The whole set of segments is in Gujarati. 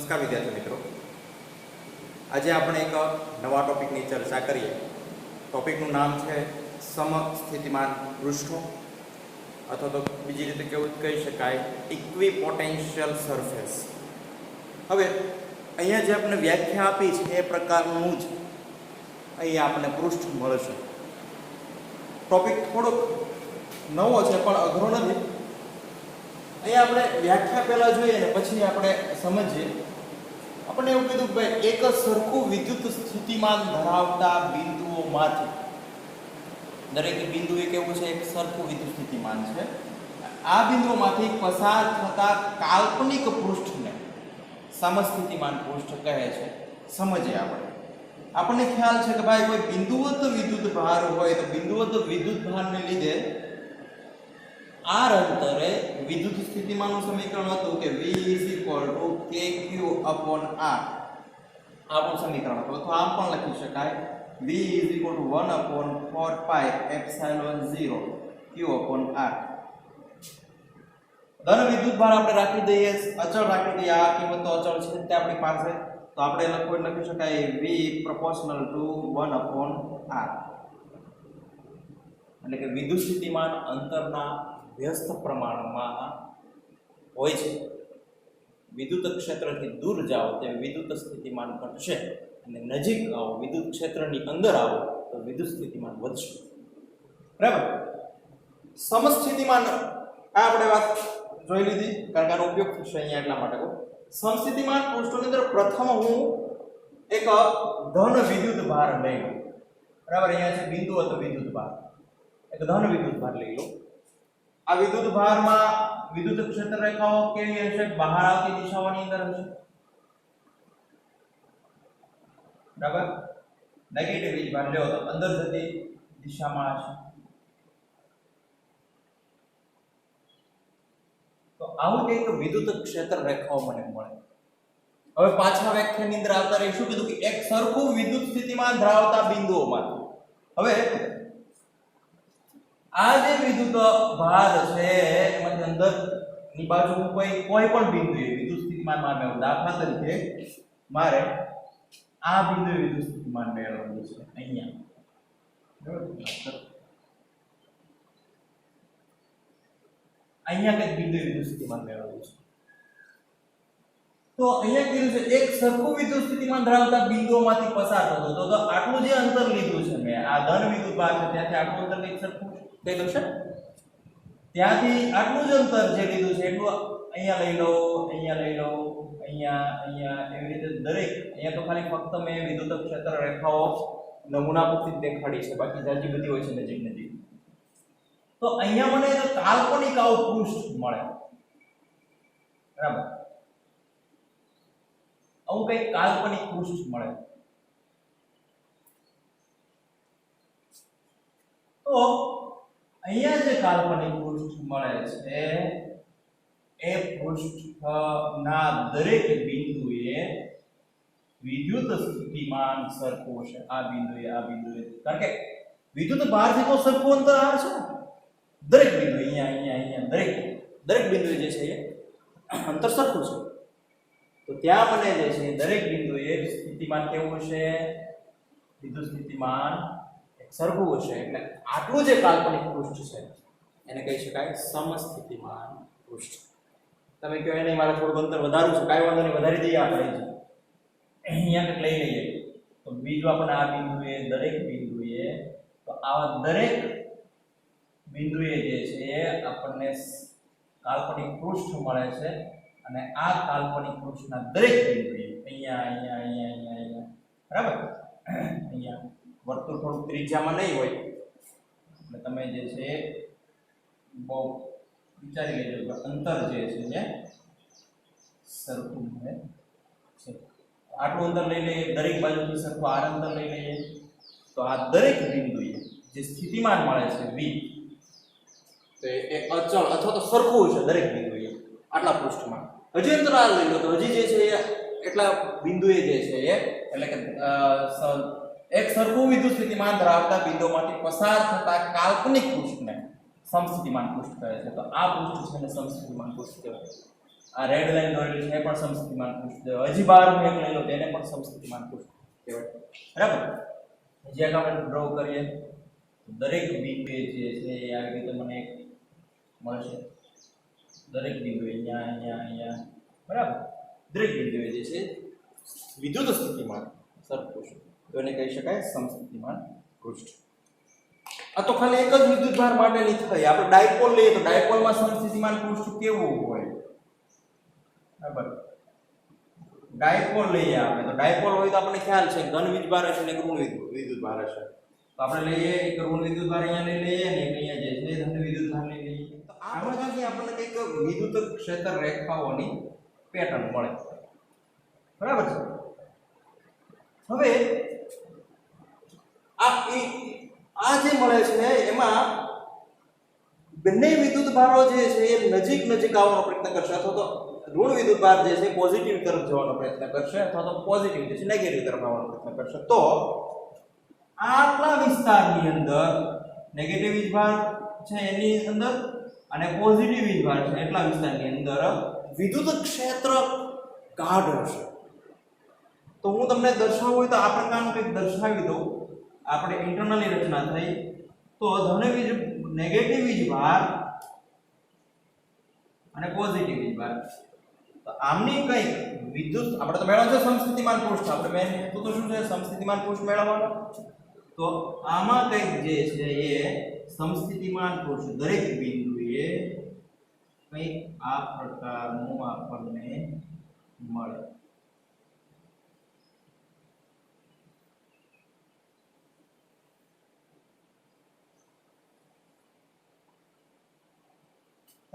નમસ્કાર વિદ્યાર્થી મિત્રો, આજે આપણે એક નવા ટોપિકની ચર્ચા કરીએ. ટોપિકનું નામ છે સમસ્થિતિમાન પૃષ્ઠો, અથવા તો બીજી રીતે કેવું કહી શકાય ઇક્વિપોટેન્શિયલ સરફેસ. હવે અહીંયા જે આપણે વ્યાખ્યા આપી છે એ પ્રકારનું જ અહીંયા આપણે પૃષ્ઠ મળશે. ટોપિક થોડોક નવો છે પણ અઘરો નથી. અહીંયા આપણે વ્યાખ્યા પહેલા જોઈએ ને પછી આપણે સમજીએ. આપણે એવું કીધું કે ભાઈ એક સરખું વિદ્યુત સ્થિતિમાન ધરાવતા બિંદુઓમાંથી દરેક બિંદુ એ કેવું છે, એક સરખું વિદ્યુત સ્થિતિમાન છે. આ બિંદુઓમાંથી પસાર થતા કાલ્પનિક પૃષ્ઠને સમસ્થિતિમાન પૃષ્ઠ કહે છે. સમજીએ આપણને ખ્યાલ છે કે ભાઈ કોઈ બિંદુવત વિદ્યુત ભાર હોય તો બિંદુવત વિદ્યુત ભારને લીધે r અંતરે વિદ્યુત સ્થિતિમાનનું સમીકરણ હતું કે v kq/r. આ પણ સમીકરણ હતું, તો આમ પણ લખી શકાય v 1/4πε0 q/r. ધન વિદ્યુત ભાર આપણે રાખી દઈએ, અચળ રાખી દઈએ. આ કિંમત તો અચળ છે તે આપણી પાસે, તો આપણે લખી શકાય v proportional to 1/r. એટલે કે વિદ્યુત સ્થિતિમાન અંતરના વ્યસ્ત પ્રમાણમાં હોય છે. વિદ્યુત ક્ષેત્રથી દૂર જાઓ તે વિદ્યુત સ્થિતિમાન ઘટશે, અને નજીક આવો વિદ્યુત ક્ષેત્રની અંદર આવો તો વિદ્યુત સ્થિતિમાન વધશે. બરાબર. સમસ્થિતિમાન આપણે વાત જોઈ લીધી, કારણ કે આનો ઉપયોગ થશે અહીંયા એટલા માટે. સમસ્થિતિમાન પૃષ્ઠોની અંદર પ્રથમ હું એક ધન વિદ્યુત ભાર લઈ લઉં. બરાબર. અહીંયા છે બિંદુવત વિદ્યુત ભાર, એક ધન વિદ્યુત ભાર લઈ લઉં. આ વિદ્યુત ભારમાં વિદ્યુત ક્ષેત્ર રેખાઓ કેવી હશે? બહાર આવતી દિશાઓની અંદર હશે. બરાબર. નેગેટિવ વીજ ભાર લેવો તો અંદર જતી દિશામાં હશે. તો આવું કંઈક વિદ્યુત ક્ષેત્ર રેખાઓ મને મળે. હવે પાછા વ્યાખ્યાનની અંદર આવતા રહી શું કીધું કે એક સરખું વિદ્યુત સ્થિતિમાન ધરાવતા બિંદુઓમાંથી. હવે આ જે વિદ્યુત ભાર છે એમાંથી અંદરની બાજુ કોઈ પણ બિંદુએ વિદ્યુત સ્થિતિમાનમાં મેળવવું. દાખલા તરીકે મારે આ બિંદુએ વિદ્યુત સ્થિતિમાન મેળવવું છે અહીંયા. અહીંયા કંઈક બિંદુએ વિદ્યુત સ્થિતિમાન મેળવવું છે. તો અહીંયા કીધું છે એક સરખું વિદ્યુત સ્થિતિમાન ધરાવતા બિંદુઓમાંથી પસાર થતો. તો આટલું જે અંતર લીધું છે મેં, આ ધન વિદ્યુત ભાર છે ત્યાંથી આટલું અંતર કંઈક સરખું કઈ દઉં છે. ત્યાંથી આટલું જ અંતર જે લીધું છે એટલું અહીંયા લઈ લો, અહીંયા લઈ લો, અહીંયા એવી રીતે દરેક. અહીંયા તો ખાલી ફક્ત મેં વિદ્યુત ક્ષેત્ર રેખાઓ નમૂના પૂરતી દેખાડી છે, બાકી જાજી બધી હોય છે નજીક. તો અહીંયા મને એક કાલ્પનિક આવું પૃષ્ઠ મળે. બરાબર. આવું કઈ કાલ્પનિક પૃષ્ઠ મળે. તો અહીંયા જે કાલ્પનિક પૃષ્ઠ મળે છે એ પૃષ્ઠના દરેક બિંદુએ વિદ્યુત સ્થિતિમાન સરખું છે. આ બિંદુએ કારણ કે વિદ્યુત ભારથી તો સરખું અંતર આવે છે. દરેક બિંદુ અહીંયા દરેક બિંદુએ જે છે એ અંતર સરખું છે. તો ત્યાં મને જે છે દરેક બિંદુએ સ્થિતિમાન કેવું હશે? વિદ્યુત સ્થિતિમાન સરખું હશે. એટલે આટલું જે કાલ્પનિક પૃષ્ઠ છે એને કહી શકાય સમસ્થિતિમાન પૃષ્ઠ. તમે કહો એને મારે થોડું અંતર વધારવું છે, કાંઈ વાંધો નહીં, વધારી દઈએ આપણે. અહીંયા કંઈક લઈ લઈએ તો બીજું આપણે આ બિંદુએ દરેક બિંદુએ, તો આવા દરેક બિંદુએ જે છે આપણને કાલ્પનિક પૃષ્ઠ મળે છે. અને આ કાલ્પનિક પૃષ્ઠના દરેક બિંદુએ અહીંયા બરાબર, અહીંયા વર્તુળ થોડું ત્રિજ્યામાં નહીં હોય એટલે તમે જે છે બહુ વિચારી લેજો કે અંતર જે છે એ સરખું મળે છે. આટલું અંતર લઈ લઈએ, દરેક બાજુથી સરખું આર અંતર લઈ લઈએ. તો આ દરેક બિંદુએ જે સ્થિતિમાન મળે છે v, તો એ અચળ અથવા તો સરખું છે દરેક બિંદુએ આટલા પૃષ્ઠમાં. હજી અંતરાલ લઈ લો તો હજી જે છે એટલા બિંદુએ જે છે એટલે કે એક સરખું વિદ્યુત સ્થિતિમાન ધરાવતા બિંદુઓમાંથી પસાર થતા કાલ્પનિક પૃષ્ઠને સમસ્થિતિમાન પૃષ્ઠ કહે છે. તો આ પૃષ્ઠ છે ને સમસ્થિતિમાન પૃષ્ઠ કહેવાય. આ રેડ લાઈન દોરેલી છે એ પણ સમસ્થિતિમાન પૃષ્ઠ. હજી બહારનું એક લઈ લો તેને પણ સમસ્થિતિમાન પૃષ્ઠ કહેવાય. બરાબર. જે આપણે ડ્રો કરીએ દરેક બિંદુએ જે છે એ આવી રીતે મને એક મળશે. દરેક બિંદુએ અહીંયા બરાબર. દરેક બિંદુએ જે છે વિદ્યુત સ્થિતિમાન સરપૃષ્ઠ તો એને કહી શકાય સમસ્થિતિમાન પૃષ્ઠ. આ તો ખાલી એક જ વિદ્યુત ભાર માટેની થઈ. આપણે ડાયપોલ લઈએ તો ડાયપોલમાં સમસ્થિતિમાન પૃષ્ઠ કેવું હોય? બરાબર. ડાયપોલ લઈએ આપણે તો ડાયપોલ હોય તો આપણને ખ્યાલ છે ધન વીજભાર હશે ને ઋણ વિદ્યુત ભાર હશે. તો આપણે લઈએ એક ઋણ વિદ્યુત ભાર અહીંયા લઈ લઈએ અને એક અહીંયા જે છે ધન વિદ્યુત ભાર લઈ લઈએ. તો આમાંથી આપણને કંઈક વિદ્યુત ક્ષેત્ર રેખાઓની પેટર્ન મળે. બરાબર છે. હવે આ જે મળે છે એમાં બંને વિદ્યુત ભારો જે છે એ નજીક નજીક આવવાનો પ્રયત્ન કરશે અથવા તો ઋણ વિદ્યુત ભાર જે છે પોઝિટિવ તરફ જવાનો પ્રયત્ન કરશે અથવા તો પોઝિટિવ જે છે નેગેટિવ તરફ આવવાનો પ્રયત્ન કરશે. તો આટલા વિસ્તારની અંદર નેગેટિવ વીજભાર છે એની અંદર અને પોઝિટિવ વીજભાર છે એટલા વિસ્તારની અંદર વિદ્યુત ક્ષેત્ર ગાઢ હશે. તો હું તમને દર્શાવવું હોય તો આ પ્રકારનું કંઈક દર્શાવી દઉં. આપણે ઇન્ટરનલી રચના થઈ તો ધન નેગેટિવ વીજભાર અને પોઝિટિવ વીજભાર તો આમની કંઈક વિદ્યુત આપણે તો મેળવવાનું છે સમસ્થિતિમાન પૃષ્ઠ. આપણે મેન હેતુ તો શું છે? સમસ્થિતિમાન પૃષ્ઠ મેળવવાનો. તો આમાં કંઈક જે છે એ સમસ્થિતિમાન પૃષ્ઠ દરેક બિંદુએ કંઈક આ પ્રકારનું આપણને મળે.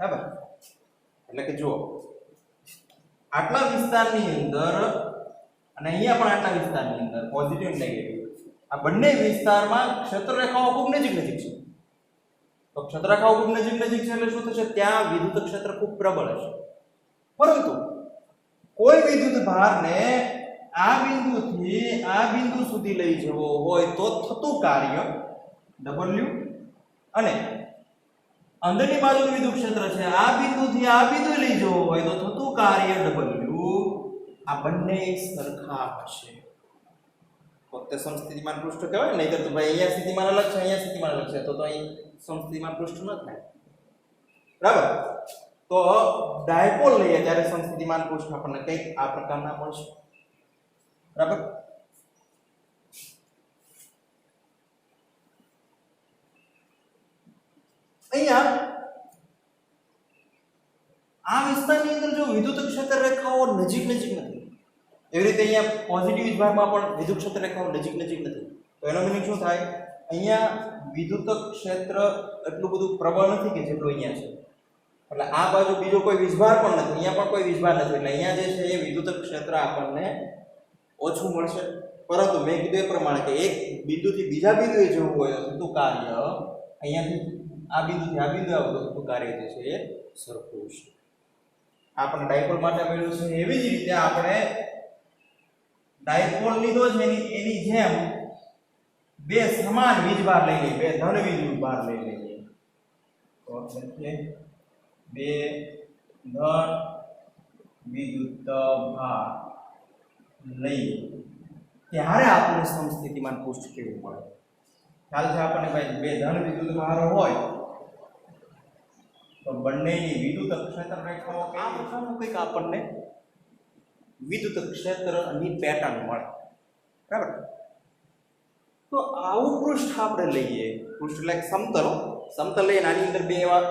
બરાબર. એટલે કે જુઓ આટલા વિસ્તારની અંદર અને અહીંયા પણ આટલા વિસ્તારની અંદર પોઝિટિવ અને નેગેટિવ આ બંને વિસ્તારમાં ક્ષેત્રરેખાઓ ખૂબ નજીક નજીક છે. તો ક્ષેત્રરેખાઓ ખૂબ નજીક નજીક છે એટલે શું થશે? ત્યાં વિદ્યુત ક્ષેત્ર ખૂબ પ્રબળ હશે. પરંતુ કોઈ વિદ્યુત ભારને આ બિંદુથી આ બિંદુ સુધી લઈ જવો હોય તો થતું કાર્ય W અને અંદરની બાજુનું વિદ્યુત ક્ષેત્ર છે આ બિંદુથી આ બિંદુ લઈ જવો હોય તો થતું કાર્ય W આ બંને સરખા હશે. તો તે સમસ્થિતિમાન પૃષ્ઠ કહેવાય. નહીતર તો ભાઈ અહીંયા સ્થિતિમાન અલગ છે અહીંયા સ્થિતિમાન અલગ છે તો અહીં સમસ્થિતિમાન પૃષ્ઠ ન થાય. બરાબર. તો ડાયપોલ લઈએ ત્યારે સમસ્થિતિમાન પૃષ્ઠ આપણને કંઈક આ પ્રકારના મળશે. બરાબર. અહીંયા આ વિસ્તારની અંદર જો વિદ્યુત ક્ષેત્ર રેખાઓ નજીક નજીક નથી એવી રીતે અહીંયા પોઝિટિવ વીજભારમાં પણ વિદ્યુત ક્ષેત્ર રેખાઓ નજીક નજીક નથી. તો એનો મીનિંગ શું થાય? અહીંયા વિદ્યુત ક્ષેત્ર એટલું બધું પ્રબળ નથી કે જેટલું અહીંયા છે. એટલે આ બાજુ બીજો કોઈ વીજભાર પણ નથી, અહીંયા પણ કોઈ વીજભાર નથી. એટલે અહીંયા જે છે એ વિદ્યુત ક્ષેત્ર આપણને ઓછું મળશે. પરંતુ મેં કીધું એ પ્રમાણે કે એક બિંદુથી બીજા બિંદુએ જવું હોય તો થતું કાર્ય અહીંયાથી આ બિંદુથી આ બિંદુ આવતું થતું કાર્ય જે છે એ સરખું છે. આપણે ડાયપોલ માટે મેળવ્યું છે એવી જ રીતે આપણે ડાયપોલ લીધો છે એની જેમ બે સમાન વીજભાર લઈ લઈએ, બે ધન વીજભાર લઈ લઈએ. તો લખીએ બે ધન વિદ્યુત ભાર લઈએ ત્યારે આપણને સમસ્થિતિમાન પૃષ્ઠ કેવું મળે? ખ્યાલ છે આપણને ભાઈ બે ધન વિદ્યુત ભારો હોય તો બંનેની વિદ્યુત ક્ષેત્ર રેખાઓ આ પ્રકારનું કંઈક આપણને વિદ્યુત ક્ષેત્રની પેટર્ન મળે. બરાબર. તો આવું પૃષ્ઠ આપણે લઈએ. પૃષ્ઠ એટલે સમતલ લઈને આની અંદર બે એવા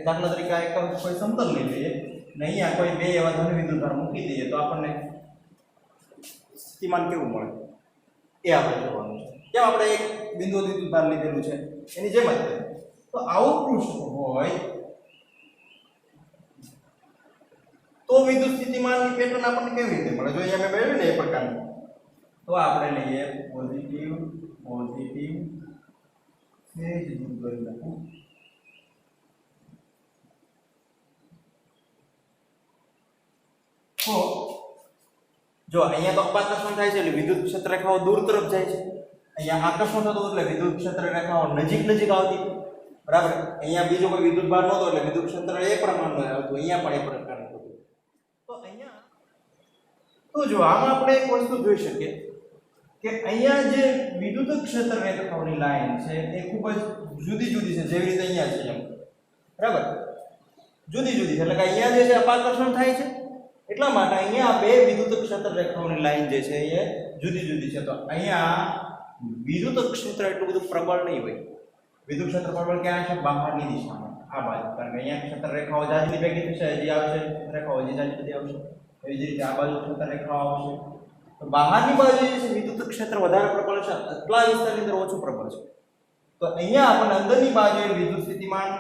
દાખલા તરીકે એક કોઈ સમતલ લઈ લઈએ ને અહીંયા કોઈ બે એવા ધન વિદ્યુત ભાર મૂકી દઈએ તો આપણને સ્થિતિમાન કેવું મળે એ આપણે જોવાનું છે. કેમ આપણે એક બિંદુ વિદ્યુત ભાર લીધેલું છે એની જેમ જ. તો આવું પૃષ્ઠ હોય તો વિદ્યુત સ્થિતિમાનની પેટર્ન આપણને કેવી રીતે મળે? જો અહીંયા મેં મેળવી ને એ પ્રકારની તો આપણે લઈએ પોઝિટિવ સેજ દૂર કરી નાખું. તો જો અહીંયા તો અપાકર્ષણ થાય છે એટલે વિદ્યુત ક્ષેત્ર રેખાઓ દૂર તરફ જાય છે. અહીંયા આકર્ષણ થતું એટલે વિદ્યુત ક્ષેત્ર રેખાઓ નજીક નજીક આવતી. બરાબર. અહીંયા બીજો કોઈ વિદ્યુત ભાર નહોતો એટલે વિદ્યુત ક્ષેત્ર એ પ્રમાણનું આવતું. અહીંયા પણ એ પ્રકારનું હતું. તો અહીંયા તો જો આમાં આપણે એક વસ્તુ જોઈ શકીએ કે અહીંયા જે વિદ્યુત ક્ષેત્ર રેખાઓની લાઈન છે એ ખૂબ જ જુદી જુદી છે, જેવી રીતે અહીંયા છે એમ, બરાબર, જુદી જુદી છે. એટલે કે અહીંયા જે છે અપાકર્ષણ થાય છે, એટલા માટે અહીંયા બે વિદ્યુત ક્ષેત્ર રેખાઓની લાઈન જે છે એ જુદી જુદી છે. તો અહીંયા વિદ્યુત ક્ષેત્ર એટલું બધું પ્રબળ નહીં હોય. વિદ્યુત ક્ષેત્ર પ્રબળ ક્યાં છે? બહારની દિશામાં, આ બાજુ, કારણ કે અહીંયા ક્ષેત્ર રેખાઓ જાજી ભેગી થશે, હજી આવશે રેખાઓ, હજી જાજી બધી આવશે. એવી જ રીતે આ બાજુ ક્ષેત્ર રેખાઓ આવશે. તો બહારની બાજુ જે છે વિદ્યુત ક્ષેત્ર વધારે પ્રબળ છે, એટલા વિસ્તારની અંદર ઓછું પ્રબળ છે. તો અહીંયા આપણને અંદરની બાજુએ વિદ્યુત સ્થિતિમાન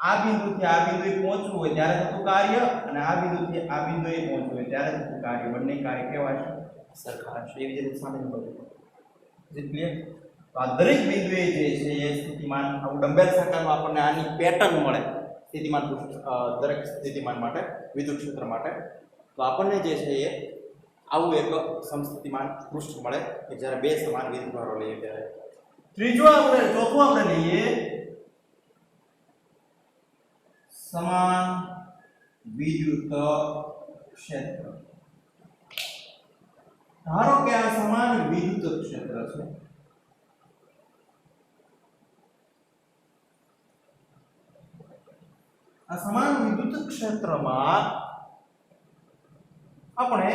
આ બિંદુથી આ બિંદુએ પહોંચવું હોય ત્યારે થતું કાર્ય અને આ બિંદુથી આ બિંદુએ પહોંચવું હોય ત્યારે થતું કાર્ય, બંને કાર્ય કેવા છે? સરખા છે. એવી જ રીતે સામેની બાજુ. ક્લિયર? તો આ દરેક બિંદુએ જે છે એ સ્થિતિમાન આવું ડંબેલ આકારમાં આપણને આની પેટર્ન મળે સ્થિતિમાન દરેક સ્થિતિમાન માટે, વિદ્યુત ક્ષેત્ર માટે. તો આપણને જે છે એ આવું એક સમસ્થિતિમાન પૃષ્ઠ મળે કે જ્યારે બે સમાન વિદ્યુતભારો લઈએ ત્યારે. ચોથું આપણે લઈએ સમાન વિદ્યુત ક્ષેત્ર. ધારો કે આ સમાન વિદ્યુત ક્ષેત્ર છે. આ સમાન વિદ્યુત ક્ષેત્રમાં આપણે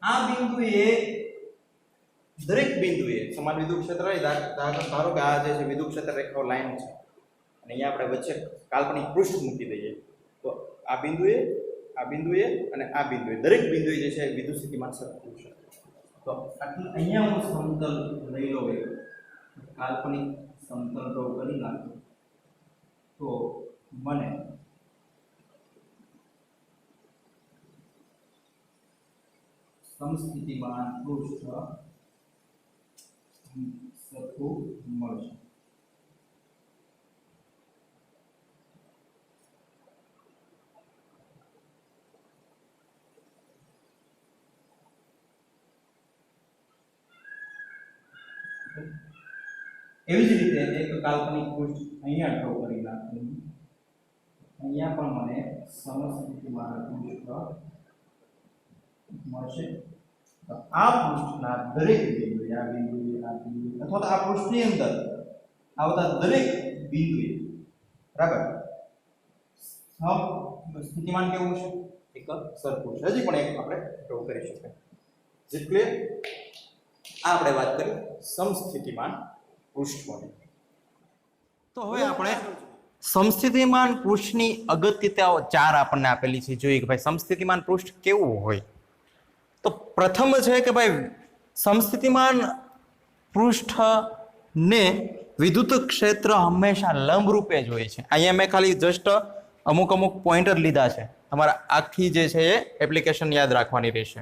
આ બિંદુએ દરેક બિંદુએ સમાન વિદ્યુત ક્ષેત્ર ધારો કે આ જે છે વિદ્યુત ક્ષેત્ર રેખાઓ લાઈન છે અને અહીંયા આપણે વચ્ચે કાલ્પનિક પૃષ્ઠ મૂકી દઈએ. તો આ બિંદુએ અને આ બિંદુએ દરેક બિંદુએ જે છે વિદ્યુત સ્થિતિમાન સરખું છે. તો અહીંયા હું સમતલ લઈ લઉં, કાલ્પનિક સમતલ ડ્રો કરી નાખું તો મને સમસ્થિતિમાન પૃષ્ઠ સરખું મળશે. એવી જ રીતે એક કાલ્પનિક પૃષ્ઠ અહીંયા ડ્રો કરી નાખું, અહીંયા પણ મને સમસ્થિતિમાન પૃષ્ઠ મળશે. તો આ પૃષ્ઠના દરેક બિંદુએ આ બિંદુએ અથવા તો આ પૃષ્ઠની અંદર આવતા દરેક બિંદુએ, બરાબર, સ્થિતિમાન કેવું છે? એક સરખું છે. હજી પણ એક આપણે ડ્રો કરી શકીએ. જેટલે આ આપણે વાત કરી સમસ્થિતિમાન પૃષ્ઠોની. તો હવે આપણે સમસ્થિતિમાન પૃષ્ઠની અગત્યતાઓ 4 આપણને આપેલી છે. જોઈએ કે ભાઈ સમસ્થિતિમાન પૃષ્ઠ કેવું હોય. તો પ્રથમ છે કે ભાઈ સમસ્થિતિમાન પૃષ્ઠને વિદ્યુત ક્ષેત્ર હંમેશા લંબ રૂપે જ હોય છે. અહીંયા મેં ખાલી જસ્ટ અમુક પોઈન્ટર લીધા છે. તમારા આખી જે છે એ એપ્લિકેશન યાદ રાખવાની રહેશે,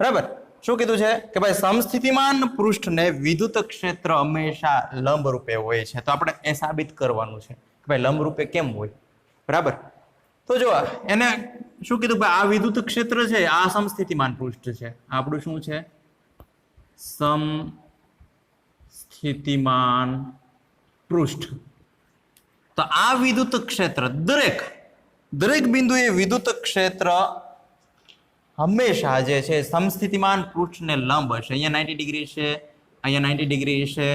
બરાબર. શું કીધું છે કે ભાઈ સમસ્થિતિમાન પૃષ્ઠને વિદ્યુત ક્ષેત્ર હંમેશા લંબ રૂપે હોય છે. તો આપણે એ સાબિત કરવાનું છે કે ભાઈ લંબ રૂપે કેમ હોય, બરાબર. તો જો એને શું કીધું ભાઈ આ વિદ્યુત ક્ષેત્ર છે, આ સમસ્થિતિમાન પૃષ્ઠ છે, આપણું શું છે? સમસ્થિતિમાન પૃષ્ઠ. તો આ વિદ્યુત ક્ષેત્ર દરેક બિંદુએ વિદ્યુત ક્ષેત્ર હંમેશા જે છે સમસ્થિતિમાન પૃષ્ઠને લંબ હશે. અહીંયા 90 ડિગ્રી છે, અહીંયા 90 ડિગ્રી છે,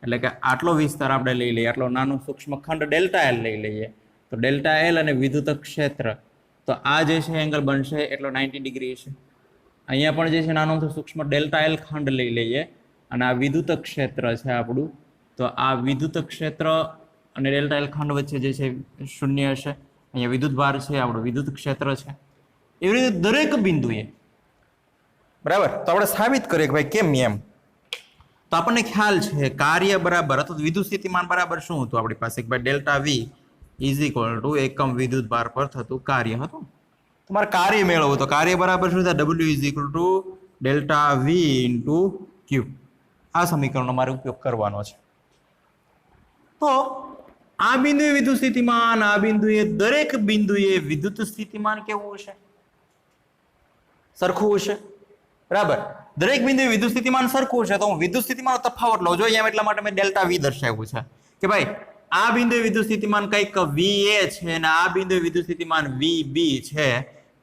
એટલે કે આટલો વિસ્તાર આપણે લઈ લઈએ, આટલો નાનો સૂક્ષ્મ ખંડ ડેલ્ટા એલ લઈ લઈએ. તો ડેલ્ટા એલ અને વિદ્યુત ક્ષેત્ર, તો આ જે છે એંગલ બનશે એટલો 90 ડિગ્રી છે. અહીંયા પણ જે છે નાનો સૂક્ષ્મ ડેલ્ટા એલ ખંડ લઈ લઈએ અને આ વિદ્યુત ક્ષેત્ર છે આપણું. તો આ વિદ્યુત ક્ષેત્ર અને ડેલ્ટા એલ ખંડ વચ્ચે જે છે શૂન્ય હશે. અહીંયા વિદ્યુત ભાર છે, આપણું વિદ્યુત ક્ષેત્ર છે. એવી રીતે દરેક બિંદુએ, બરાબર. તો આપણે સાબિત કરીએ કે ભાઈ કેમ એમ. તો આપણને ખ્યાલ છે કાર્ય બરાબર અથવા વિદ્યુત સ્થિતિમાન બરાબર શું હતું આપણી પાસે? કે ભાઈ delta V is equal to એકમ વિદ્યુત ભાર પર થતું કાર્ય હતું. તમારે કાર્ય મેળવવું તો કાર્ય બરાબર શું થાય? W is equal to delta V into Q. આ સમીકરણનો મારે ઉપયોગ કરવાનો છે. તો આ બિંદુએ વિદ્યુત સ્થિતિમાન, આ બિંદુએ દરેક બિંદુએ વિદ્યુત સ્થિતિમાન કેવું હશે? સરખું હશે, બરાબર. દરેક બિંદુએ વિદ્યુત સ્થિતિમાન સરખું હશે. તો હું વિદ્યુત સ્થિતિમાનનો તફાવત લઉં. જો અહીંયા એટલા માટે મેં ડેલ્ટા વી દર્શાવ્યું છે કે ભાઈ આ બિંદુએ વિદ્યુત સ્થિતિમાન કંઈક VA છે અને આ બિંદુએ વિદ્યુત સ્થિતિમાન VB છે.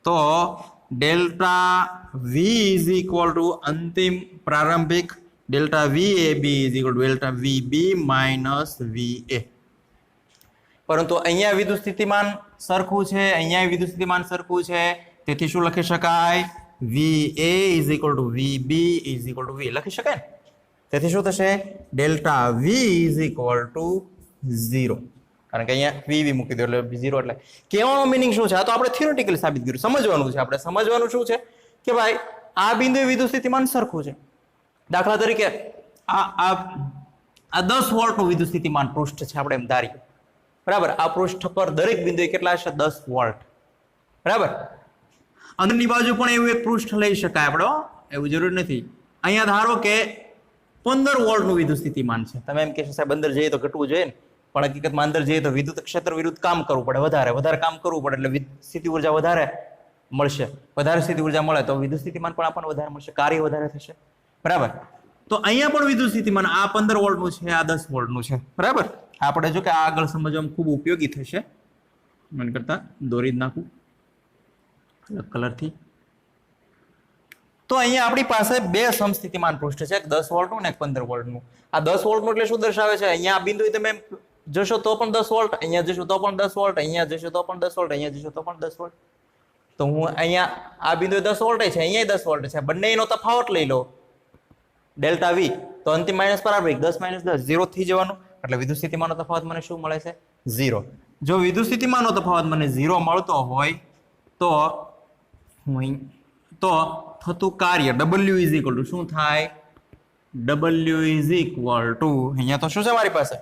तो डेल्टा V इज इक्वल टू अंतिम प्रारंभिक delta VAB is equal to delta VB minus VA। परंतु अहींया विद्युत स्थितिमान सरखुं छे, अहींया विद्युत स्थितिमान सरखुं छे, तेथी शुं लखी शकाय? VA is equal to VB is equal to V लखी शकाय ने? तेथी शुं थशे? Delta V is equal to 0, कारण के अहींया VB मूकी दो એટલે 0 એટલે કહેવાનો મીનિંગ શું છે? આ તો આપણે થિયોરેટિકલી સાબિત કર્યું, સમજવાનું છે આપણે। સમજવાનું શું છે કે ભાઈ આ બિંદુએ વિદ્યુત સ્થિતિમાન સરખું છે। દાખલા તરીકે આ 10 વોલ્ટનું વિદ્યુત સ્થિતિમાન પૃષ્ઠ છે, આપણે એમ ધારીએ, બરાબર। આ પૃષ્ઠ પર દરેક બિંદુએ કેટલા હશે? 10 વોલ્ટ, બરાબર। અંદરની બાજુ પણ એવું એક પૃષ્ઠ લઈ શકાય આપણે, એવું જરૂર નથી। અહીંયા ધારો કે 15 વોલ્ટનું વિદ્યુત સ્થિતિમાન છે, તમે એમ કહેશો સાહેબ અંદર જઈએ તો ઘટવું જોઈએ ને, પણ હકીકતમાં અંદર જઈએ તો વિદ્યુત ક્ષેત્ર વિરુદ્ધ કામ કરવું પડે, વધારે કામ કરવું પડે, એટલે સ્થિતિ ઉર્જા વધારે મળશે, વધારે સ્થિતિ ઉર્જા મળે તો વિદ્યુત સ્થિતિમાન પણ આપણને વધારે મળશે, કાર્ય વધારે થશે, બરાબર। તો અહીંયા પણ વિદ્યુત સ્થિતિમાન આ 15 વોલ્ટનું છે, આ 10 વોલ્ટનું છે, બરાબર। આપણે જો કે આગળ સમજવામાં ખૂબ ઉપયોગી થશે, મને કરતા દોરી જ નાખું અલગ કલરથી। તો અહીંયા આપણી પાસે બે સમસ્થિતિમાન પૃષ્ઠ છે, એક 10 વોલ્ટનું અને એક 15 વોલ્ટનું। આ 10 વોલ્ટનું એટલે શું દર્શાવે છે? અહીંયા આ બિંદુએ તમે જશો તો પણ 10 વોલ્ટ, અહીંયા જશો તો પણ 10 વોલ્ટ, અહીંયા જશો તો પણ 10 વોલ્ટ, અહીંયા જશો તો પણ 10 વોલ્ટ। તો હું અહીંયા આ બિંદુએ 10 વોલ્ટ છે, અહીંયા 10 વોલ્ટ છે, બંનેનો તફાવત લઈ લો ડેલ્ટા V, તો અંતિમ માઇનસ પ્રારંભિક 10 - 10 0 થઈ જવાનું, એટલે વિદ્યુત સ્થિતિમાનનો તફાવત મને શું મળે છે? 0। જો વિદ્યુત સ્થિતિમાનનો તફાવત મને 0 મળતો હોય તો થતું કાર્ય W ઇઝ ઇક્વલ ટુ શું થાય? W ઇઝ ઇક્વલ ટુ અહીંયા તો શું છે મારી પાસે?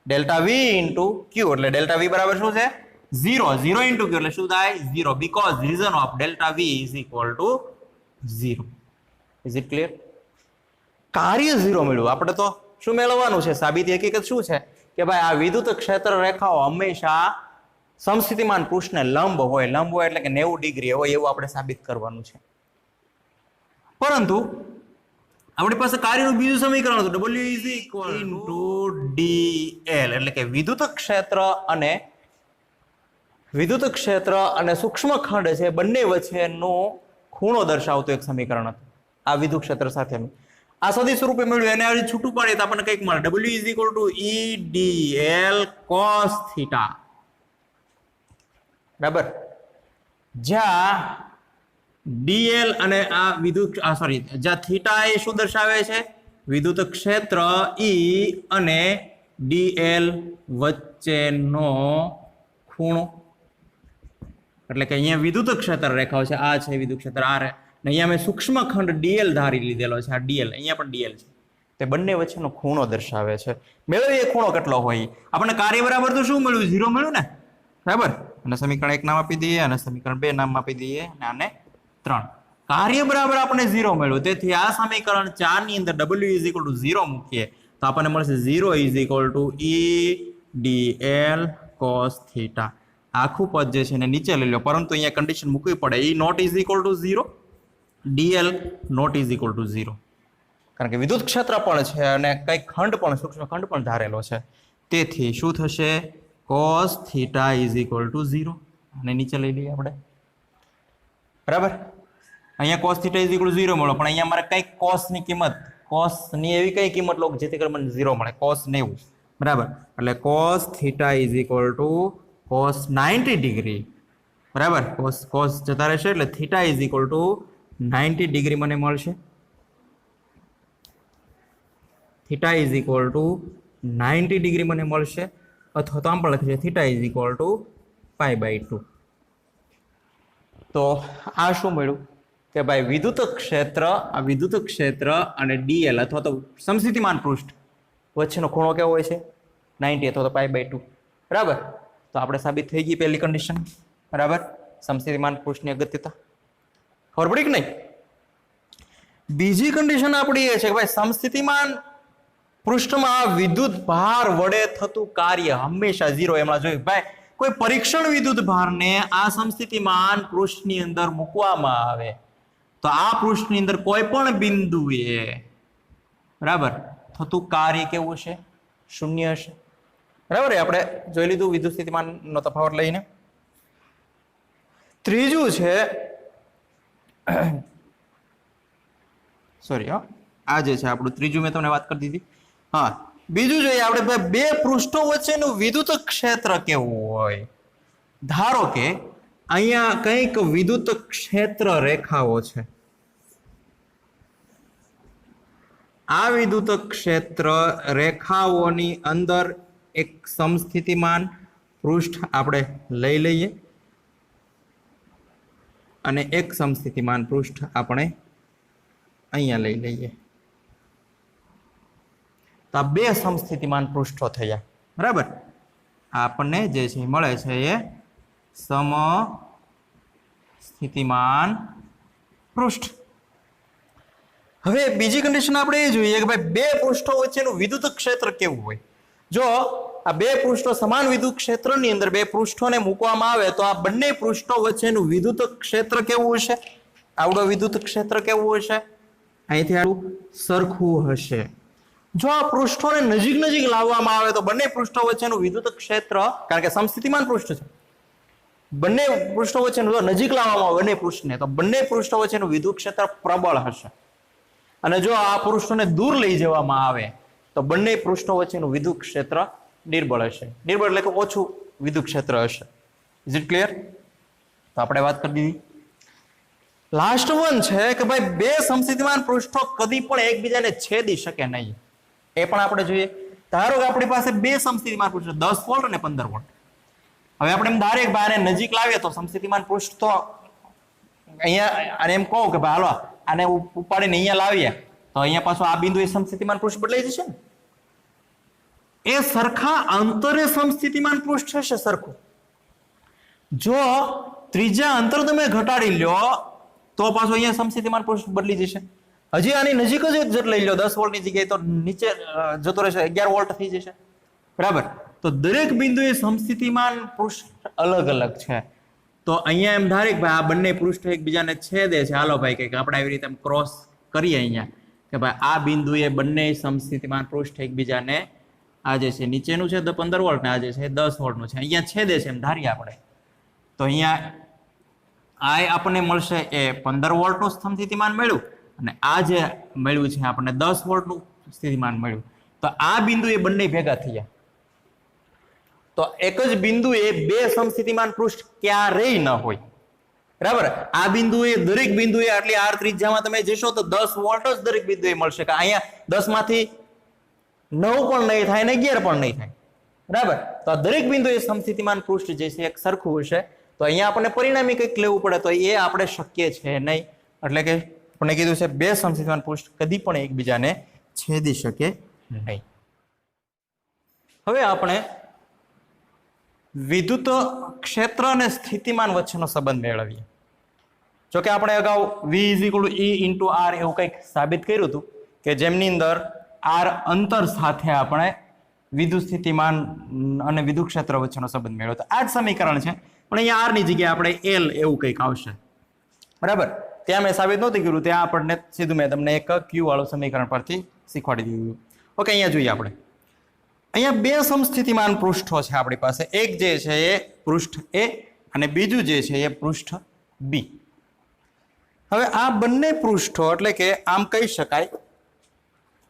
ડેલ્ટા V ઇન્ટુ Q, એટલે ડેલ્ટા V બરાબર શું છે? 0 ઇન્ટુ Q એટલે શું થાય? 0, because reason of delta V is equal to 0। Is it clear? કાર્ય 0 મળ્યું, આપણે તો શું મેળવવાનું છે? સાબિતી હકીકત શું છે કે ભાઈ આ વિદ્યુત ક્ષેત્ર રેખાઓ હંમેશા સમસ્થિતિમાન પૃષ્ઠને લંબ હોય એટલે કે 90 ડિગ્રી હોય એવું આપણે સાબિત કરવાનું છે। પરંતુ આપણી પાસે કાર્યનું બીજું સમીકરણ હતું, W is equal two dl, એટલે કે વિદ્યુત ક્ષેત્ર અને સૂક્ષ્મ ખંડ છે બંને વચ્ચેનો ખૂણો દર્શાવતું એક સમીકરણ હતું આ વિદ્યુત ક્ષેત્ર સાથેનું। આ સદિશ સ્વરૂપે મળ્યું, એને હજી છૂટું પાડીએ તો આપણને કંઈક મળે, W is equal two E dl cos theta, બરાબર। જ્યાં dl અને આ જ્યાં થીટા એ શું દર્શાવે છે? વિદ્યુત ક્ષેત્ર E અને dl વચ્ચેનો ખૂણો, એટલે કે અહીંયા વિદ્યુત ક્ષેત્ર રેખાઓ છે, આ છે વિદ્યુત ક્ષેત્ર R, અને અહીંયા મેં સૂક્ષ્મ ખંડ dl ધારી લીધેલો છે, આ dl, અહીંયા પણ dl છે, તે બંને વચ્ચેનો ખૂણો દર્શાવે છે। મેળવીએ ખૂણો કેટલો હોય? આપણને કાર્ય બરાબર તો શું મળ્યું? 0 મળ્યું ને, બરાબર। અને સમીકરણ 1 નામ આપી દઈએ, અને સમીકરણ 2 નામ આપી દઈએ, અને આને 3। કાર્ય બરાબર આપણે 0 મળ્યું, તેથી આ સમીકરણ 4 ની અંદર W ઇઝ ઇક્વલ ટુ 0 મૂકીએ તો આપણને મળશે 0 is equal two E dl cos theta. આખું પદ જે છે એને નીચે લઈ લો, પરંતુ અહીંયા કન્ડિશન મૂકવી પડે, E naught is equal to 0, dl naught is equal to 0, કારણ કે વિદ્યુત ક્ષેત્ર પણ છે અને કંઈક ખંડ પણ, સૂક્ષ્મ ખંડ પણ ધારેલો છે, તેથી શું થશે? cos theta is equal to 0, અને નીચે લઈ લઈએ આપણે, બરાબર। અહીંયા cos theta is equal to 0 મળો, પણ અહીંયા મારે કંઈક cos ની કિંમત, cos ની એવી કઈ કિંમત લો જેથી કરીને મને 0 મળે, cos 90, બરાબર। એટલે cos theta is equal two cos 90 degree, બરાબર। cos જતા રહેશે એટલે theta is equal two 90 degree મને મળશે, theta is equal two 90 degree મને મળશે, અથવા તો આમ પણ લખી છે થીટા ઇઝ ઇક્વલ ટુ π/2। તો આ શું મળ્યું કે ભાઈ વિદ્યુત ક્ષેત્ર અને dl અથવા તો સમસ્થિતિમાન પૃષ્ઠ વચ્ચેનો ખૂણો કેવો હોય છે? 90 અથવા તો π/2, બરાબર। તો આપણે સાબિત થઈ ગઈ પહેલી કન્ડિશન, બરાબર, સમસ્થિતિમાન પૃષ્ઠની અગત્યતા, ખબર પડી કે નહીં? બીજી કન્ડિશન આપણી એ છે કે ભાઈ સમસ્થિતિમાન પૃષ્ઠમાં વિદ્યુત ભાર વડે થતું કાર્ય હંમેશા 0 એમાં જોયું ભાઈ કોઈ પરીક્ષણ વિદ્યુત ભારને આ સમસ્થિતિમાન પૃષ્ઠની અંદર મૂકવામાં આવે તો આ પૃષ્ઠની અંદર કોઈ પણ બિંદુએ, બરાબર, થતું કાર્ય કેવું છે? 0 હશે, બરાબર। આપણે જોઈ લીધું વિદ્યુત સ્થિતિમાનનો તફાવત લઈને। ત્રીજું છે સોરી આ જે છે આપણું ત્રીજું મેં તમને વાત કરી દીધી. હા, બીજું જોઈએ આપણે બે પૃષ્ઠો વચ્ચેનું વિદ્યુત ક્ષેત્ર કેવું હોય. ધારો કે અહીંયા કંઈક વિદ્યુત ક્ષેત્ર રેખાઓ છે. આ વિદ્યુત ક્ષેત્ર રેખાઓની અંદર એક સમસ્થિતિમાન પૃષ્ઠ આપણે લઈ લઈએ અને એક સમસ્થિતિમાન પૃષ્ઠ આપણે અહીંયા લઈ લઈએ. તો આ બે સમસ્થિતિમાન પૃષ્ઠો થયા. બરાબર, આપણને જે છે મળે છે એ સમસ્થિતિમાન પૃષ્ઠ. હવે બીજી કન્ડિશન આપણે એ જોઈએ કે ભાઈ બે પૃષ્ઠો વચ્ચેનું વિદ્યુત ક્ષેત્ર કેવું હોય. જો આ બે પૃષ્ઠો સમાન વિદ્યુત ક્ષેત્રની અંદર બે પૃષ્ઠોને મૂકવામાં આવે તો આ બંને પૃષ્ઠો વચ્ચેનું વિદ્યુત ક્ષેત્ર કેવું હશે? આવડો વિદ્યુત ક્ષેત્ર કેવું હશે? અહીંથી આવું સરખું હશે. જો આ પૃષ્ઠોને નજીક નજીક લાવવામાં આવે તો બંને પૃષ્ઠો વચ્ચેનું વિદ્યુત ક્ષેત્ર, કારણ કે સમસ્થિતિમાન પૃષ્ઠ છે, બંને પૃષ્ઠો વચ્ચેનું જો નજીક લાવવામાં આવે બંને પૃષ્ઠને તો બંને પૃષ્ઠો વચ્ચેનું વિદ્યુત ક્ષેત્ર પ્રબળ હશે. અને જો આ પૃષ્ઠોને દૂર લઈ જવામાં આવે તો બંને પૃષ્ઠો વચ્ચેનું વિદ્યુત ક્ષેત્ર નિર્બળ હશે. નિર્બળ એટલે કે ઓછું વિદ્યુત ક્ષેત્ર હશે. Is it clear? તો આપણે વાત કરી દીધી. લાસ્ટ વન છે કે ભાઈ બે સમસ્થિતિમાન પૃષ્ઠો કદી પણ એકબીજાને છેદી શકે નહીં. એ પણ આપણે જોઈએ. ધારો કે આપણી પાસે બે સમસ્થિતિમાન પૃષ્ઠ 10 વોલ્ટ અને 15 વોલ્ટ. હવે આપણે એમ ધારીએ કે ભાઈ આને નજીક લાવીએ તો સમસ્થિતિમાન પૃષ્ઠ તો અહીંયા, અને એમ કહું કે ભાઈ હાલો આને ઉપાડીને અહીંયા લાવીએ તો અહીંયા પાછું આ બિંદુ એ સમસ્થિતિમાન પૃષ્ઠ બદલાઈ જશે ને. એ સરખા અંતરે સમસ્થિતિમાન પૃષ્ઠ હશે સરખું. જો ત્રીજા અંતર તમે ઘટાડી લ્યો તો પાછું અહીંયા સમસ્થિતિમાન પૃષ્ઠ બદલી જશે. હજી આની નજીક જ લઈ લો 10 વોલ્ટની જગ્યાએ તો નીચે જતો રહેશે 11 વોલ્ટ થઈ જશે. બરાબર, તો દરેક બિંદુએ સમસ્થિતિમાન પૃષ્ઠ અલગ અલગ છે. તો અહીંયા એમ ધારી કે ભાઈ આ બંને પૃષ્ઠ એકબીજાને છેદે છે. હાલો ભાઈ કંઈક આપણે આવી રીતે ક્રોસ કરીએ અહીંયા કે ભાઈ આ બિંદુએ બંને સમસ્થિતિમાન પૃષ્ઠ એકબીજાને, આ જે છે નીચેનું છે 15 વોલ્ટ ને આ જે છે 10 વોલ્ટનું છે, અહીંયા છેદે છે એમ ધારીએ આપણે. તો અહીંયા આ આપણને મળશે એ 15 વોલ્ટનું સમસ્થિતિમાન મળ્યું અને આ જે મળ્યું છે આપણને 10 વોલ્ટનું સ્થિતિમાન મળ્યું. તો આ બિંદુએ બંને ભેગા થયા. તો એક જ બિંદુએ બે સમસ્થિતિમાન પૃષ્ઠ ક્યારેય ન હોય. બરાબર, આ બિંદુએ દરેક બિંદુએ આટલી આર ત્રિજ્યામાં તમે જશો તો 10 વોલ્ટ જ દરેક બિંદુએ મળશે. કે અહીંયા 10 માંથી 9 પણ નહીં થાય ને 11 પણ નહીં થાય. બરાબર, તો આ દરેક બિંદુએ સમસ્થિતિમાન પૃષ્ઠ જે છે એક સરખું હશે. તો અહીંયા આપણને પરિણામી કંઈક લેવું પડે તો એ આપણે શક્ય છે નહીં. એટલે કે આપણે કીધું છે બે સમસ્થિતિમાન પૃષ્ઠ કદી પણ એકબીજાને છેદી શકે નહીં. હવે આપણે વિદ્યુત ક્ષેત્ર અને સ્થિતિમાન વચ્ચેનો સંબંધ મેળવીએ. જો કે આપણે અગાઉ V = E × R એવું કંઈક સાબિત કર્યું હતું કે જેમની અંદર R અંતર સાથે આપણે વિદ્યુત સ્થિતિમાન અને વિદ્યુત ક્ષેત્ર વચ્ચેનો સંબંધ મેળવ્યો. આ જ સમીકરણ છે પણ અહીંયા R ની જગ્યાએ આપણે L એવું કંઈક આવશે. બરાબર, ત્યાં મેં સાબિત નહોતું કર્યું, ત્યાં આપણને સીધું મેં તમને એક Q વાળું સમીકરણ પરથી શીખવાડી દીધું. ઓકે, અહીંયા જોઈએ આપણે. અહીંયા બે સમસ્થિતિમાન પૃષ્ઠો છે આપણી પાસે. એક જે છે એ પૃષ્ઠ A અને બીજું જે છે એ પૃષ્ઠ B. હવે આ બંને પૃષ્ઠો એટલે કે આમ કહી શકાય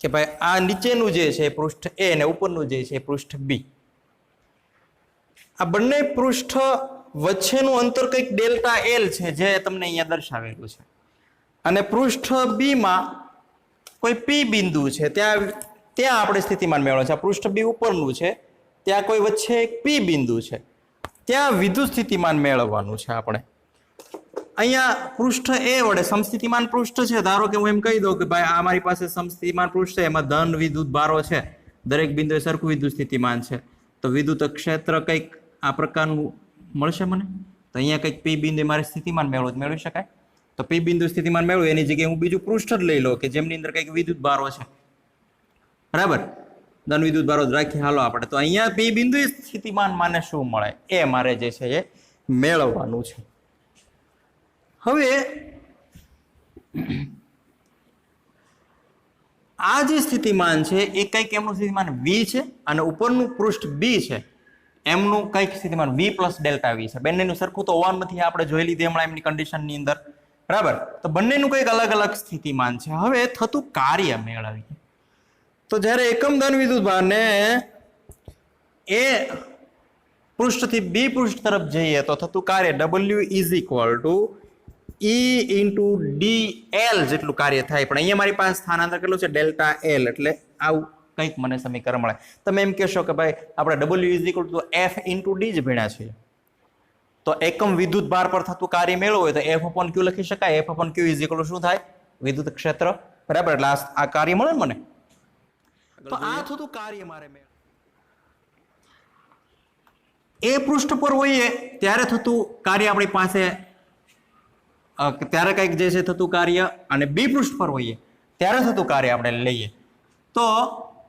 કે ભાઈ આ નીચેનું જે છે પૃષ્ઠ A અને ઉપરનું જે છે પૃષ્ઠ B. આ બંને પૃષ્ઠ વચ્ચેનું અંતર કંઈક ડેલ્ટા L છે જે તમને અહીંયા દર્શાવેલું છે. અને પૃષ્ઠ B માં કોઈ P બિંદુ છે, ત્યાં આપણે સ્થિતિમાન મેળવવાનું છે. પૃષ્ઠ B ઉપરનું છે, ત્યાં કોઈ વચ્ચે એક P બિંદુ છે, ત્યાં વિદ્યુત સ્થિતિમાન મેળવવાનું છે આપણે. અહીંયા પૃષ્ઠ A વડે સમસ્થિતિમાન પૃષ્ઠ છે. ધારો કે હું એમ કહી દઉં કે ભાઈ આ મારી પાસે સમસ્થિતિમાન પૃષ્ઠ છે, એમાં ધન વિદ્યુત ભારો છે, દરેક બિંદુએ સરખું વિદ્યુત સ્થિતિમાન છે. તો વિદ્યુત ક્ષેત્ર કંઈક આ પ્રકારનું મળશે મને. તો અહીંયા કંઈક P બિંદુ મારે સ્થિતિમાન મેળવી શકાય. તો P બિંદુ સ્થિતિમાન મેળવું એની જગ્યાએ હું બીજું પૃષ્ઠ જ લઈ લઉં કે જેમની અંદર કંઈક વિદ્યુત ભારો છે. બરાબર, ધન વિદ્યુત ભારો જ રાખીએ હાલો આપણે. તો અહીંયા P બિંદુ સ્થિતિમાન માને શું મળે એ મારે જે છે એ મેળવવાનું છે. હવે આ જે સ્થિતિમાન છે એ કંઈક એમનું સ્થિતિમાન V છે અને ઉપરનું પૃષ્ઠ B છે એમનું કઈક સ્થિતિમાન v પ્લસ ડેલ્ટા વી છે. બંનેનું સરખું તો હોવાનું નથી, આપણે જોઈ લીધી હમણાં એમની કન્ડિશનની અંદર, બરાબર. તો બંનેનું કંઈક અલગ અલગ સ્થિતિમાન છે. હવે થતું કાર્ય મેળવીએ. તો જ્યારે એકમ ધન વિદ્યુતભારને એ પૃષ્ઠથી બી પૃષ્ઠ તરફ જઈએ તો થતું કાર્ય W is equal to E into DL જેટલું કાર્ય થાય. પણ અહીંયા મારી પાસે સ્થાનાંતર કેટલું છે? Delta L. એટલે આવું કંઈક મને સમીકરણ મળે. તમે એમ કહેશો કે ભાઈ આપણે W is equal two F into D જ ભણ્યા છીએ, તો એકમ વિદ્યુત ભાર પર થતું કાર્ય મેળવવું હોય તો F અપોન Q લખી શકાય. F upon Q is equal two શું થાય? વિદ્યુત ક્ષેત્ર, બરાબર. એટલે આ કાર્ય મળે ને મને. તો આ થતું કાર્ય મારે મેળવવું. એ પૃષ્ઠ પર હોઈએ ત્યારે થતું કાર્ય આપણી પાસે, ત્યારે કંઈક જે છે થતું કાર્ય, અને બી પૃષ્ઠ પર હોઈએ ત્યારે થતું કાર્ય આપણે લઈએ તો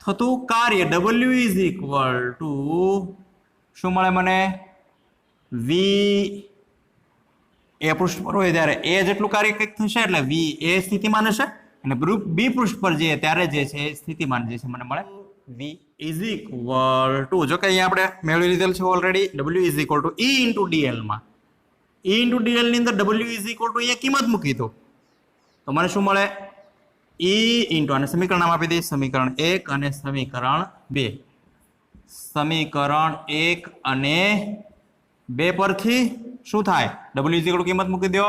થતું કાર્ય W ઇઝ ઇક્વલ ટુ શું મળે મને? વી એ પૃષ્ઠ પર હોય ત્યારે એ જેટલું કાર્ય કંઈક થશે એટલે વી એ સ્થિતિમાન હશે, અને બી પૃષ્ઠ પર જઈએ ત્યારે જે છે સ્થિતિમાન જે છે મને મળે વી ઇઝ ઇક્વલ ટુ, જો કે અહીંયા આપણે મેળવી લીધેલ છે already, W is equal to E into DL માં. ઈ ઇન્ટુ ડીએલ ની અંદર W ઇઝ ઇક્વલ ટુ અહીંયા કિંમત મૂકી દો તો મને શું મળે? ઈ ઇન્ટુ, અને સમીકરણ નામ આપી દઈએ, સમીકરણ 1 અને સમીકરણ 2. સમીકરણ 1 અને 2 પરથી શું થાય? W ઇઝ ઇક્વલ ટુ કિંમત મૂકી દો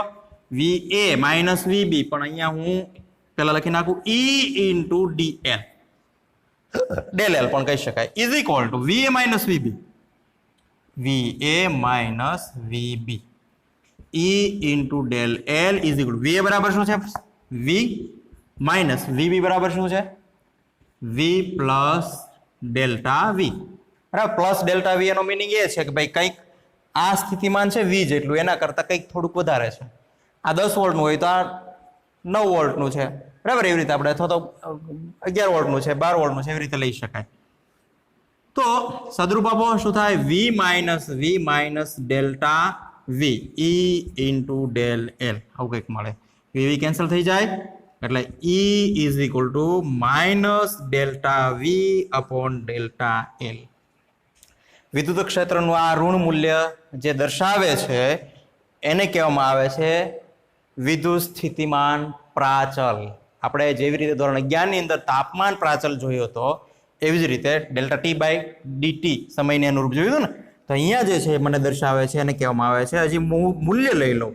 VA માઇનસ VB, પણ અહીંયા હું પહેલા લખી નાખું ઈ ઇન્ટુ DL, ડેલ એલ પણ કહી શકાય, is equal two VA minus VB, VA minus VB, E into del L is equal two VA બરાબર શું છે? V માઇનસ VB બરાબર શું છે? V પ્લસ ડેલ્ટા V, બરાબર. પ્લસ ડેલ્ટા V એનો મિનિંગ એ છે કે ભાઈ કંઈક આ સ્થિતિમાન છે V જેટલું, એના કરતાં કંઈક થોડુંક વધારે છે. આ 10 વોલ્ટનું હોય તો આ 9 વોલ્ટનું છે, બરાબર. એવી રીતે આપણે, અથવા તો 11 વોલ્ટનું છે, 12 વોલ્ટનું છે, એવી રીતે લઈ શકાય. તો સદરૂપ આપો શું થાય? V માઇનસ ડેલ્ટા V ઈ ઇન્ટુ ડેલ એલ, આવું કંઈક મળે. VV કેન્સલ થઈ જાય એટલે ઈ is equal two minus delta V upon delta L. વિદ્યુત ક્ષેત્રનું આ ઋણ મૂલ્ય જે દર્શાવે છે એને કહેવામાં આવે છે વિદ્યુત સ્થિતિમાન પ્રાચલ. આપણે જેવી રીતે ધોરણ 11 ની અંદર તાપમાન પ્રાચલ જોયો હતો એવી જ રીતે ડેલ્ટા ટી બાય ડીટી સમયને અનુરૂપ જોયું હતું ને, તો અહીંયા જે છે મને દર્શાવે છે એને કહેવામાં આવે છે, હજી મૂલ્ય લઈ લો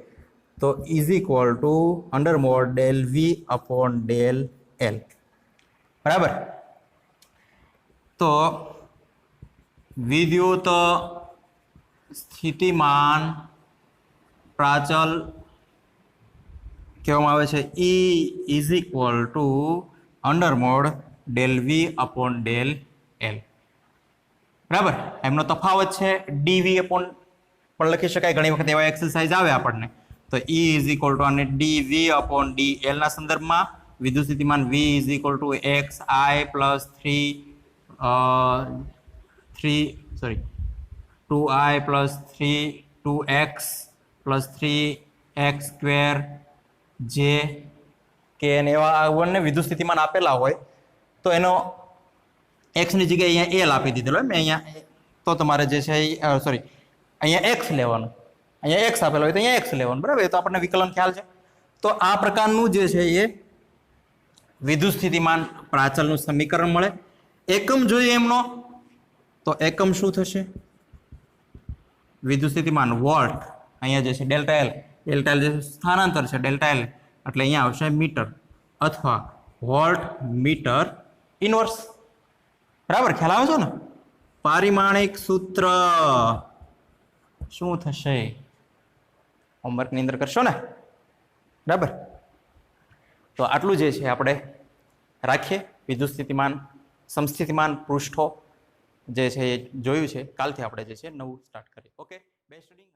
તો is equal to under mod del V upon del L, બરાબર. તો વિદ્યુત સ્થિતિમાન પ્રાચલ કહેવામાં આવે છે E is equal to under mod del V upon del L, બરાબર. એમનો તફાવત છે ડીવી અપોન પણ લખી શકાય. ઘણી વખત એવા એક્સરસાઇઝ આવે આપણને, તો ઈ ઇઝ ઇક્વલ ટુ અને ડીવી અપોન ડી એલ ના સંદર્ભમાં વિદ્યુત સ્થિતિમાન V is equal to X I plus 2i plus 2x plus 3x square જે કે એવા બંને વિદ્યુત સ્થિતિમાન આપેલા હોય તો એનો એક્સની જગ્યાએ અહીંયા એલ આપી દીધેલો હોય. મેં અહીંયા તો તમારે જે છે અહીંયા એક્સ લેવાનું, અહીંયા એક્સ આપેલો હોય તો અહીંયા એક્સ લેવાનું, બરાબર. એ તો આપણને વિકલન ખ્યાલ છે. તો આ પ્રકારનું જે છે એ વિદ્યુત સ્થિતિમાન પ્રાચલનું સમીકરણ મળે. એકમ જોઈએ એમનો તો એકમ શું થશે? વિદ્યુત સ્થિતિમાન વોલ્ટ, અહીંયા જે છે ડેલ્ટા એલ જે સ્થાનાંતર છે ડેલ્ટા એલ, એટલે અહીંયા આવશે મીટર અથવા વોલ્ટ મીટર ઇનવર્સ, બરાબર. ખ્યાલ આવે છે ને? પારિમાણિક સૂત્ર શું થશે? હોમવર્કની અંદર કરશો ને, બરાબર. તો આટલું જે છે આપણે રાખીએ. વિદ્યુત સ્થિતિમાન સમસ્થિતિમાન પૃષ્ઠો જે છે એ જોયું છે. કાલથી આપણે જે છે નવું સ્ટાર્ટ કરીએ. Okay, best studying.